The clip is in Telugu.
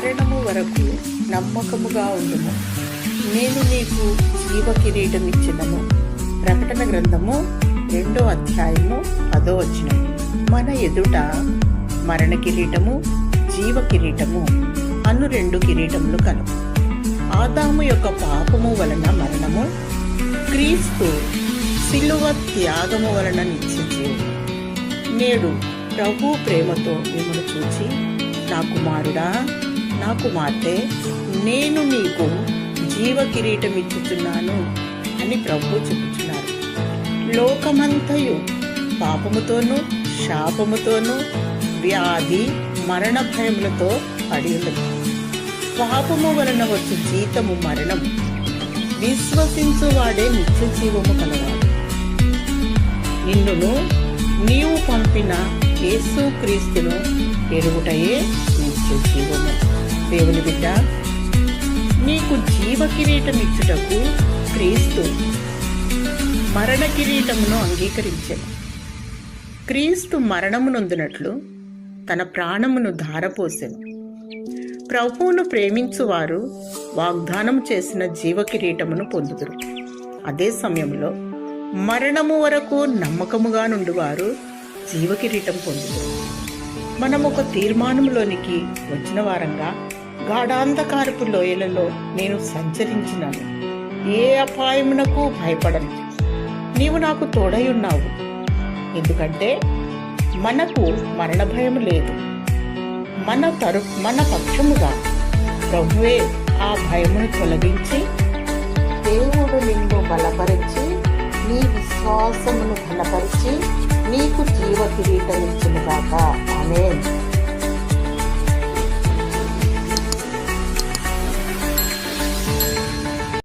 మరణము వరకు నమ్మకముగా ఉండుము, నేను నీకు జీవ కిరీటం ఇచ్చినను. ప్రకటన గ్రంథము 2వ అధ్యాయము 10వ వచనం. మన ఎదుట మరణ కిరీటము, జీవ కిరీటము అను 2 కిరీటములు కలవు. ఆదాము యొక్క పాపము వలన మరణము, క్రీస్తు శిలువ త్యాగము వలన నిత్యజీవము. నేడు ప్రభు ప్రేమతో మిమ్మల్ని చూచి, నా కుమారుడా, నా కుమార్తె, నేను నీకు జీవ కిరీటం ఇచ్చుచున్నాను అని ప్రభు చెప్పుచున్నారు. లోకమంతయు పాపముతోనూ శాపముతోనూ వ్యాధి మరణ భయములతో పడి ఉన్నది. పాపము వలన వచ్చు జీతము మరణము, విశ్వసించువాడే నిత్య జీవము కలవాడు. నిన్నును నీవు పంపిన యేసు క్రీస్తును ఎరుగుటయే నిత్య జీవము. దేవుని బిడ్డ, నీకు జీవ కిరీటం ఇచ్చుటకు క్రీస్తు మరణ కిరీటమును అంగీకరించెను. క్రీస్తు మరణము నొందినట్లు తన ప్రాణమును ధారపోసెను. ప్రభువును ప్రేమించువారు వాగ్దానం చేసిన జీవ కిరీటమును పొందుదురు. అదే సమయంలో మరణము వరకు నమ్మకముగా నుండివారు జీవ కిరీటం పొందుదురు. మనం ఒక తీర్మానంలోనికి వచ్చిన వారంగా, గాఢాంధకారపు లోయలలో నేను సంచరించినాను, ఏ అపాయమునకు భయపడను, నీవు నాకు తోడై ఉన్నావు. ఎందుకంటే మనకు మరణ భయం లేదు. మన పక్షముగా ప్రభువే ఆ భయమును తొలగించి, దేవుడు నిన్ను బలపరిచి, నీ విశ్వాసమును బలపరిచి నీకు జీవ కిరీటం ఇచ్చునుగాక.